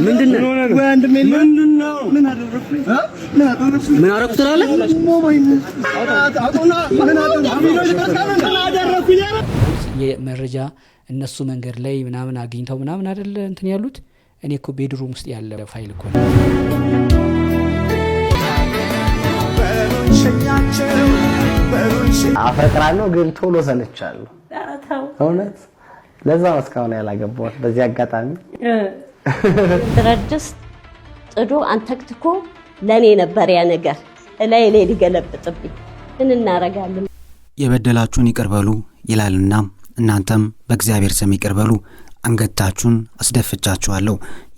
ምንድነው ምን አደረኩ ትላለህ? የመረጃ እነሱ መንገድ ላይ ምናምን አግኝተው ምናምን አይደለ እንትን ያሉት። እኔ እኮ ቤድሩም ውስጥ ያለ ፋይል እኮ ነው። አፈቅራለሁ ግን ቶሎ ሰለቻለሁ። እውነት ለዛ መስካውን ያላገባሁት በዚህ አጋጣሚ ድረድስ ጥዶ አንተክትኮ ለኔ ነበር ያ ነገር ላይ ሊገለብጥብኝ ምን እናረጋለን? የበደላችሁን ይቅር በሉ ይላልና እናንተም በእግዚአብሔር ስም ይቅር በሉ፣ አንገታችሁን አስደፍቻችኋለሁ።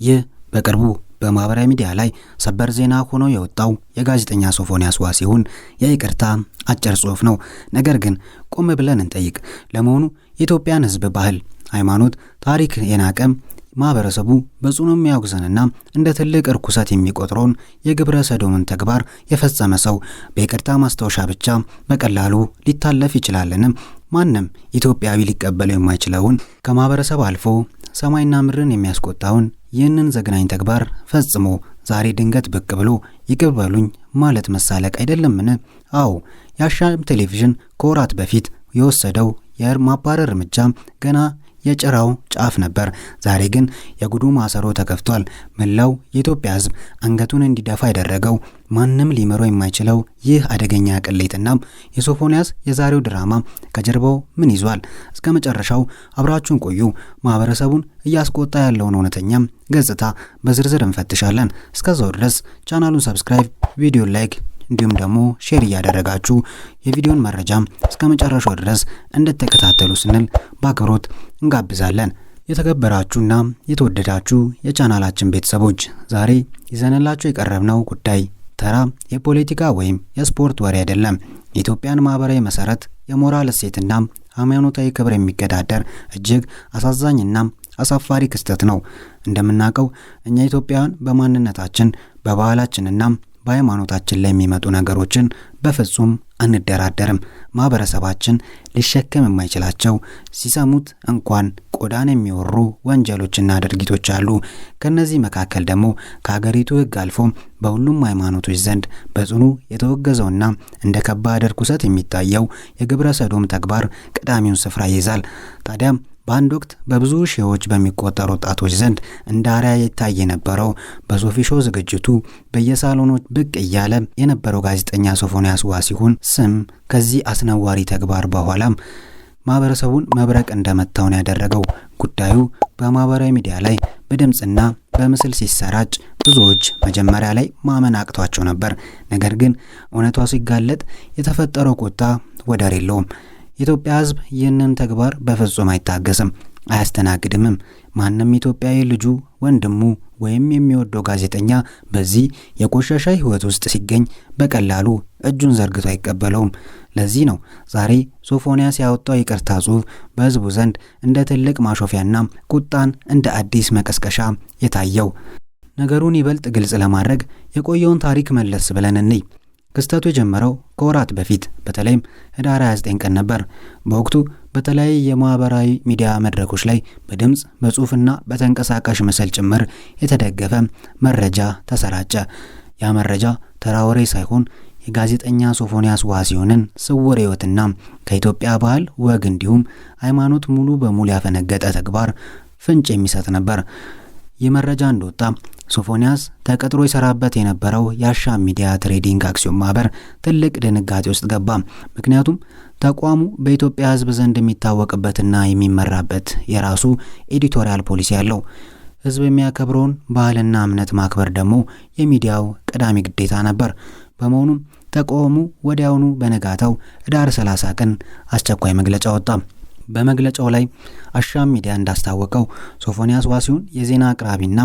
ይህ በቅርቡ በማህበራዊ ሚዲያ ላይ ሰበር ዜና ሆኖ የወጣው የጋዜጠኛ ሶፎንያስ ዋሲሁን የይቅርታ አጭር ጽሑፍ ነው። ነገር ግን ቆም ብለን እንጠይቅ። ለመሆኑ የኢትዮጵያን ሕዝብ ባህል፣ ሃይማኖት፣ ታሪክ የናቀም ማህበረሰቡ በጽኑ የሚያወግዘንና እንደ ትልቅ እርኩሰት የሚቆጥረውን የግብረ ሰዶምን ተግባር የፈጸመ ሰው በይቅርታ ማስታወሻ ብቻ በቀላሉ ሊታለፍ ይችላልን? ማንም ኢትዮጵያዊ ሊቀበለው የማይችለውን ከማህበረሰብ አልፎ ሰማይና ምድርን የሚያስቆጣውን ይህንን ዘግናኝ ተግባር ፈጽሞ ዛሬ ድንገት ብቅ ብሎ ይቅር በሉኝ ማለት መሳለቅ አይደለምን? አዎ፣ የአሻም ቴሌቪዥን ከወራት በፊት የወሰደው የማባረር እርምጃ ገና የጭራው ጫፍ ነበር። ዛሬ ግን የጉዱ ማሰሮ ተከፍቷል። መላው የኢትዮጵያ ሕዝብ አንገቱን እንዲደፋ ያደረገው ማንም ሊመረው የማይችለው ይህ አደገኛ ቅሌትና የሶፎንያስ የዛሬው ድራማ ከጀርባው ምን ይዟል? እስከ መጨረሻው አብራችሁን ቆዩ። ማህበረሰቡን እያስቆጣ ያለውን እውነተኛ ገጽታ በዝርዝር እንፈትሻለን። እስከዛው ድረስ ቻናሉን ሰብስክራይብ፣ ቪዲዮ ላይክ እንዲሁም ደግሞ ሼር እያደረጋችሁ የቪዲዮን መረጃ እስከ መጨረሻው ድረስ እንድትከታተሉ ስንል በአክብሮት እንጋብዛለን። የተከበራችሁና የተወደዳችሁ የቻናላችን ቤተሰቦች ዛሬ ይዘንላችሁ የቀረብነው ጉዳይ ተራ የፖለቲካ ወይም የስፖርት ወሬ አይደለም። የኢትዮጵያን ማህበራዊ መሰረት፣ የሞራል እሴትና ሃይማኖታዊ ክብር የሚገዳደር እጅግ አሳዛኝና አሳፋሪ ክስተት ነው። እንደምናውቀው እኛ ኢትዮጵያውያን በማንነታችን በባህላችንና በሃይማኖታችን ላይ የሚመጡ ነገሮችን በፍጹም አንደራደርም። ማህበረሰባችን ሊሸከም የማይችላቸው ሲሰሙት እንኳን ቆዳን የሚወሩ ወንጀሎችና ድርጊቶች አሉ። ከነዚህ መካከል ደግሞ ከሀገሪቱ ሕግ አልፎ በሁሉም ሃይማኖቶች ዘንድ በጽኑ የተወገዘውና እንደ ከባድ ርኩሰት የሚታየው የግብረ ሰዶም ተግባር ቀዳሚውን ስፍራ ይይዛል። ታዲያም በአንድ ወቅት በብዙ ሺዎች በሚቆጠሩ ወጣቶች ዘንድ እንደ አርአያ ይታይ የነበረው በሶፊ ሾው ዝግጅቱ በየሳሎኖች ብቅ እያለ የነበረው ጋዜጠኛ ሶፎንያስ ዋሲሁን ስም ከዚህ አስነዋሪ ተግባር በኋላም ማህበረሰቡን መብረቅ እንደመታውን ያደረገው ጉዳዩ በማህበራዊ ሚዲያ ላይ በድምጽና በምስል ሲሰራጭ ብዙዎች መጀመሪያ ላይ ማመን አቅቷቸው ነበር። ነገር ግን እውነቷ ሲጋለጥ የተፈጠረው ቁጣ ወደር የለውም። የኢትዮጵያ ሕዝብ ይህንን ተግባር በፍጹም አይታገስም፣ አያስተናግድምም። ማንም ኢትዮጵያዊ ልጁ፣ ወንድሙ ወይም የሚወደው ጋዜጠኛ በዚህ የቆሻሻ ህይወት ውስጥ ሲገኝ በቀላሉ እጁን ዘርግቶ አይቀበለውም። ለዚህ ነው ዛሬ ሶፎንያስ ያወጣው ይቅርታ ጽሑፍ በህዝቡ ዘንድ እንደ ትልቅ ማሾፊያና ቁጣን እንደ አዲስ መቀስቀሻ የታየው። ነገሩን ይበልጥ ግልጽ ለማድረግ የቆየውን ታሪክ መለስ ብለን እንይ። ክስተቱ የጀመረው ከወራት በፊት በተለይም ህዳር 29 ቀን ነበር። በወቅቱ በተለያዩ የማህበራዊ ሚዲያ መድረኮች ላይ በድምጽ በጽሁፍና በተንቀሳቃሽ ምስል ጭምር የተደገፈ መረጃ ተሰራጨ። ያ መረጃ ተራ ወሬ ሳይሆን የጋዜጠኛ ሶፎንያስ ዋሲሁንን ስውር ህይወትና ከኢትዮጵያ ባህል ወግ እንዲሁም ሃይማኖት ሙሉ በሙሉ ያፈነገጠ ተግባር ፍንጭ የሚሰጥ ነበር። ይህ መረጃ እንደወጣ ሶፎንያስ ተቀጥሮ ይሰራበት የነበረው የአሻም ሚዲያ ትሬዲንግ አክሲዮን ማህበር ትልቅ ድንጋጤ ውስጥ ገባ። ምክንያቱም ተቋሙ በኢትዮጵያ ህዝብ ዘንድ የሚታወቅበትና የሚመራበት የራሱ ኤዲቶሪያል ፖሊሲ ያለው፣ ህዝብ የሚያከብረውን ባህልና እምነት ማክበር ደግሞ የሚዲያው ቀዳሚ ግዴታ ነበር። በመሆኑም ተቋሙ ወዲያውኑ በነጋታው ህዳር 30 ቀን አስቸኳይ መግለጫ ወጣ። በመግለጫው ላይ አሻም ሚዲያ እንዳስታወቀው ሶፎንያስ ዋሲሁን የዜና አቅራቢና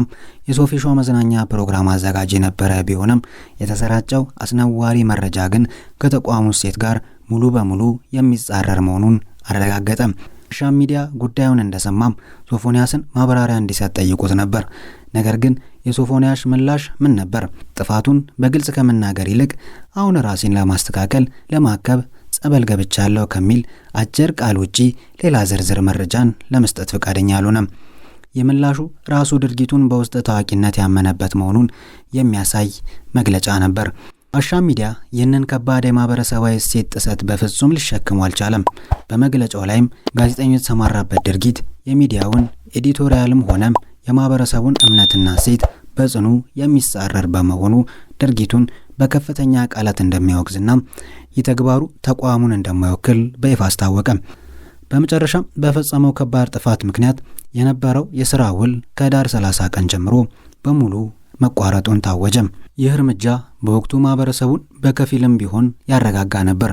የሶፊ ሾው መዝናኛ ፕሮግራም አዘጋጅ የነበረ ቢሆንም የተሰራጨው አስነዋሪ መረጃ ግን ከተቋሙ እሴት ጋር ሙሉ በሙሉ የሚጻረር መሆኑን አረጋገጠ። አሻም ሚዲያ ጉዳዩን እንደሰማም ሶፎንያስን ማብራሪያ እንዲሰጥ ጠይቆት ነበር። ነገር ግን የሶፎንያስ ምላሽ ምን ነበር? ጥፋቱን በግልጽ ከመናገር ይልቅ አሁን ራሴን ለማስተካከል ለማከብ ጸበል ገብቻለሁ ከሚል አጭር ቃል ውጪ ሌላ ዝርዝር መረጃን ለመስጠት ፈቃደኛ አልሆነም። የምላሹ ራሱ ድርጊቱን በውስጥ ታዋቂነት ያመነበት መሆኑን የሚያሳይ መግለጫ ነበር። አሻም ሚዲያ ይህንን ከባድ የማህበረሰባዊ እሴት ጥሰት በፍጹም ሊሸከሙ አልቻለም። በመግለጫው ላይም ጋዜጠኞች የተሰማራበት ድርጊት የሚዲያውን ኤዲቶሪያልም ሆነ የማህበረሰቡን እምነትና እሴት በጽኑ የሚጻረር በመሆኑ ድርጊቱን በከፍተኛ ቃላት እንደሚያወግዝና የተግባሩ ተቋሙን እንደማይወክል በይፋ አስታወቀ። በመጨረሻም በፈጸመው ከባድ ጥፋት ምክንያት የነበረው የሥራ ውል ከህዳር 30 ቀን ጀምሮ በሙሉ መቋረጡን ታወጀ። ይህ እርምጃ በወቅቱ ማህበረሰቡን በከፊልም ቢሆን ያረጋጋ ነበር።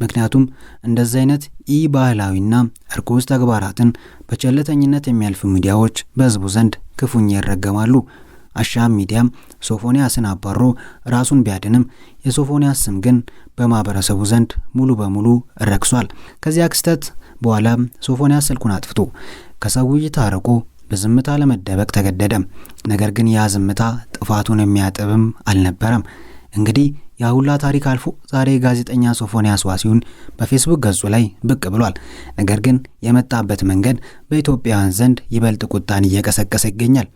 ምክንያቱም እንደዚህ አይነት ኢባህላዊና እርኩስ ተግባራትን በቸልተኝነት የሚያልፉ ሚዲያዎች በህዝቡ ዘንድ ክፉኛ ይረገማሉ። አሻም ሚዲያም ሶፎንያስን አባሮ ራሱን ቢያድንም የሶፎንያስ ስም ግን በማህበረሰቡ ዘንድ ሙሉ በሙሉ ረክሷል። ከዚያ ክስተት በኋላ ሶፎንያስ ስልኩን አጥፍቶ ከሰው እይታ አርቆ በዝምታ ለመደበቅ ተገደደ። ነገር ግን ያ ዝምታ ጥፋቱን የሚያጥብም አልነበረም። እንግዲህ ያ ሁላ ታሪክ አልፎ ዛሬ ጋዜጠኛ ሶፎንያስ ዋሲሁን በፌስቡክ ገጹ ላይ ብቅ ብሏል። ነገር ግን የመጣበት መንገድ በኢትዮጵያውያን ዘንድ ይበልጥ ቁጣን እየቀሰቀሰ ይገኛል።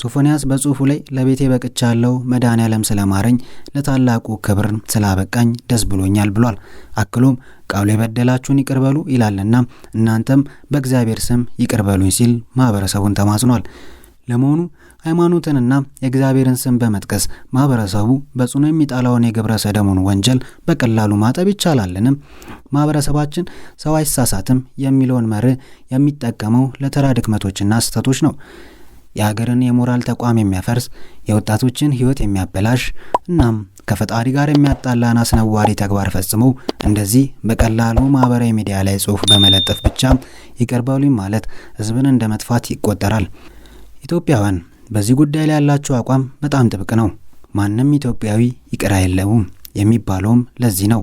ሶፎንያስ በጽሁፉ ላይ ለቤቴ በቅቻለሁ፣ መድኃኔዓለም ስለማረኝ፣ ለታላቁ ክብር ስላበቃኝ ደስ ብሎኛል ብሏል። አክሎም ቃሉ የበደላችሁን ይቅርበሉ ይላልና እናንተም በእግዚአብሔር ስም ይቅርበሉኝ ሲል ማህበረሰቡን ተማጽኗል። ለመሆኑ ሃይማኖትንና የእግዚአብሔርን ስም በመጥቀስ ማህበረሰቡ በጽኑ የሚጣላውን የግብረ ሰዶምን ወንጀል በቀላሉ ማጠብ ይቻላልን? ማህበረሰባችን ሰው አይሳሳትም የሚለውን መርህ የሚጠቀመው ለተራ ድክመቶችና ስህተቶች ነው። የሀገርን የሞራል ተቋም የሚያፈርስ፣ የወጣቶችን ህይወት የሚያበላሽ እናም ከፈጣሪ ጋር የሚያጣላን አስነዋሪ ተግባር ፈጽሞ እንደዚህ በቀላሉ ማህበራዊ ሚዲያ ላይ ጽሁፍ በመለጠፍ ብቻ ይቅርበሉኝ ማለት ህዝብን እንደ መጥፋት ይቆጠራል። ኢትዮጵያውያን በዚህ ጉዳይ ላይ ያላቸው አቋም በጣም ጥብቅ ነው። ማንም ኢትዮጵያዊ ይቅር አይለውም የሚባለውም ለዚህ ነው።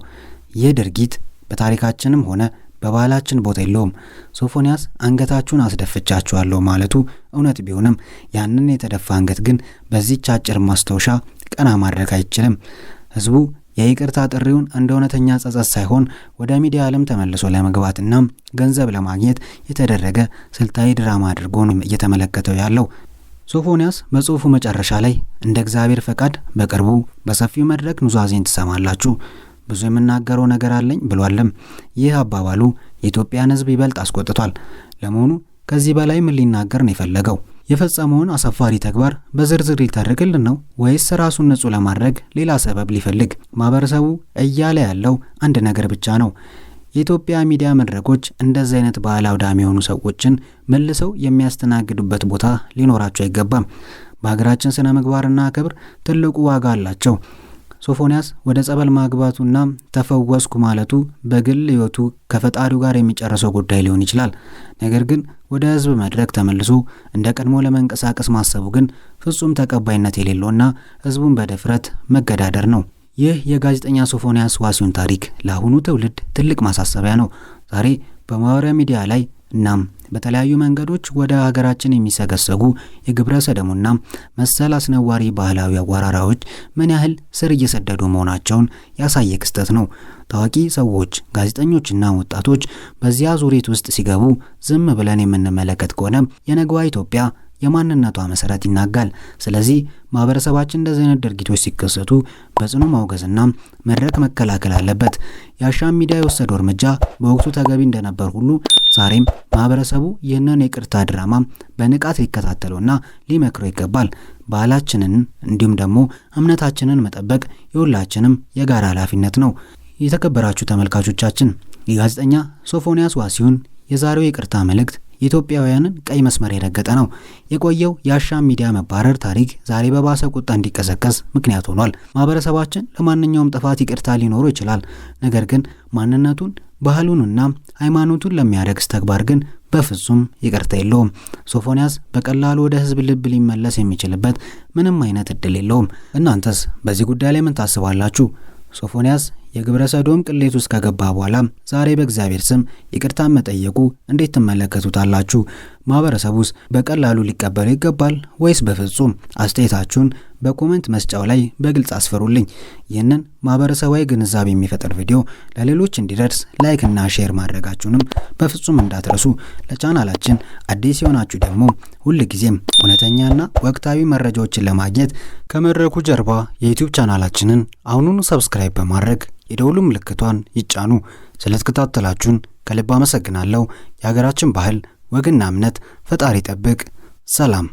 ይህ ድርጊት በታሪካችንም ሆነ በባህላችን ቦታ የለውም። ሶፎንያስ አንገታችሁን አስደፍቻችኋለሁ ማለቱ እውነት ቢሆንም ያንን የተደፋ አንገት ግን በዚህች አጭር ማስታወሻ ቀና ማድረግ አይችልም። ህዝቡ የይቅርታ ጥሪውን እንደ እውነተኛ ጸጸት ሳይሆን ወደ ሚዲያ ዓለም ተመልሶ ለመግባትና ገንዘብ ለማግኘት የተደረገ ስልታዊ ድራማ አድርጎ ነው እየተመለከተው ያለው። ሶፎንያስ በጽሁፉ መጨረሻ ላይ እንደ እግዚአብሔር ፈቃድ በቅርቡ በሰፊው መድረክ ኑዛዜን ትሰማላችሁ፣ ብዙ የምናገረው ነገር አለኝ ብሏልም። ይህ አባባሉ የኢትዮጵያን ህዝብ ይበልጥ አስቆጥቷል። ለመሆኑ ከዚህ በላይ ምን ሊናገር ነው የፈለገው? የፈጸመውን አሳፋሪ ተግባር በዝርዝር ሊተርክልን ነው ወይስ ራሱን ንጹህ ለማድረግ ሌላ ሰበብ ሊፈልግ? ማህበረሰቡ እያለ ያለው አንድ ነገር ብቻ ነው። የኢትዮጵያ ሚዲያ መድረኮች እንደዚህ አይነት ባህል አውዳሚ የሆኑ ሰዎችን መልሰው የሚያስተናግዱበት ቦታ ሊኖራቸው አይገባም። በሀገራችን ስነ ምግባርና ክብር ትልቁ ዋጋ አላቸው። ሶፎንያስ ወደ ጸበል ማግባቱና ተፈወስኩ ማለቱ በግል ህይወቱ ከፈጣሪው ጋር የሚጨርሰው ጉዳይ ሊሆን ይችላል። ነገር ግን ወደ ህዝብ መድረክ ተመልሶ እንደ ቀድሞ ለመንቀሳቀስ ማሰቡ ግን ፍጹም ተቀባይነት የሌለውና ህዝቡን በድፍረት መገዳደር ነው። ይህ የጋዜጠኛ ሶፎንያስ ዋሲሁን ታሪክ ለአሁኑ ትውልድ ትልቅ ማሳሰቢያ ነው። ዛሬ በማህበራዊ ሚዲያ ላይ እናም በተለያዩ መንገዶች ወደ ሀገራችን የሚሰገሰጉ የግብረ ሰዶምና መሰል አስነዋሪ ባህላዊ አወራራዎች ምን ያህል ስር እየሰደዱ መሆናቸውን ያሳየ ክስተት ነው። ታዋቂ ሰዎች፣ ጋዜጠኞችና ወጣቶች በዚያ ዙሪት ውስጥ ሲገቡ ዝም ብለን የምንመለከት ከሆነ የነገዋ ኢትዮጵያ የማንነቷ መሰረት ይናጋል። ስለዚህ ማህበረሰባችን እንደዚህ አይነት ድርጊቶች ሲከሰቱ በጽኑ ማውገዝና መድረክ መከላከል አለበት። የአሻም ሚዲያ የወሰደው እርምጃ በወቅቱ ተገቢ እንደነበር ሁሉ ዛሬም ማህበረሰቡ ይህንን የቅርታ ድራማ በንቃት ሊከታተሉና ሊመክረው ይገባል። ባህላችንን እንዲሁም ደግሞ እምነታችንን መጠበቅ የሁላችንም የጋራ ኃላፊነት ነው። የተከበራችሁ ተመልካቾቻችን የጋዜጠኛ ሶፎንያስ ዋሲሁን የዛሬው የቅርታ መልእክት የኢትዮጵያውያንን ቀይ መስመር የረገጠ ነው። የቆየው የአሻም ሚዲያ መባረር ታሪክ ዛሬ በባሰ ቁጣ እንዲቀሰቀስ ምክንያት ሆኗል። ማህበረሰባችን ለማንኛውም ጥፋት ይቅርታ ሊኖረው ይችላል። ነገር ግን ማንነቱን፣ ባህሉንና ሃይማኖቱን ለሚያረክስ ተግባር ግን በፍጹም ይቅርታ የለውም። ሶፎንያስ በቀላሉ ወደ ህዝብ ልብ ሊመለስ የሚችልበት ምንም አይነት እድል የለውም። እናንተስ በዚህ ጉዳይ ላይ ምን ታስባላችሁ? ሶፎንያስ የግብረ ሰዶም ቅሌት ውስጥ ከገባ በኋላ ዛሬ በእግዚአብሔር ስም ይቅርታን መጠየቁ እንዴት ትመለከቱታላችሁ? ማህበረሰቡስ በቀላሉ ሊቀበሉ ይገባል ወይስ በፍጹም? አስተያየታችሁን በኮሜንት መስጫው ላይ በግልጽ አስፍሩልኝ። ይህንን ማህበረሰባዊ ግንዛቤ የሚፈጥር ቪዲዮ ለሌሎች እንዲደርስ ላይክ እና ሼር ማድረጋችሁንም በፍጹም እንዳትረሱ። ለቻናላችን አዲስ የሆናችሁ ደግሞ ሁልጊዜም እውነተኛና ወቅታዊ መረጃዎችን ለማግኘት ከመድረኩ ጀርባ የዩቲዩብ ቻናላችንን አሁኑኑ ሰብስክራይብ በማድረግ የደውሉ ምልክቷን ይጫኑ። ስለተከታተላችሁን ከልብ አመሰግናለሁ። የሀገራችን ባህል ወግና እምነት ፈጣሪ ጠብቅ። ሰላም።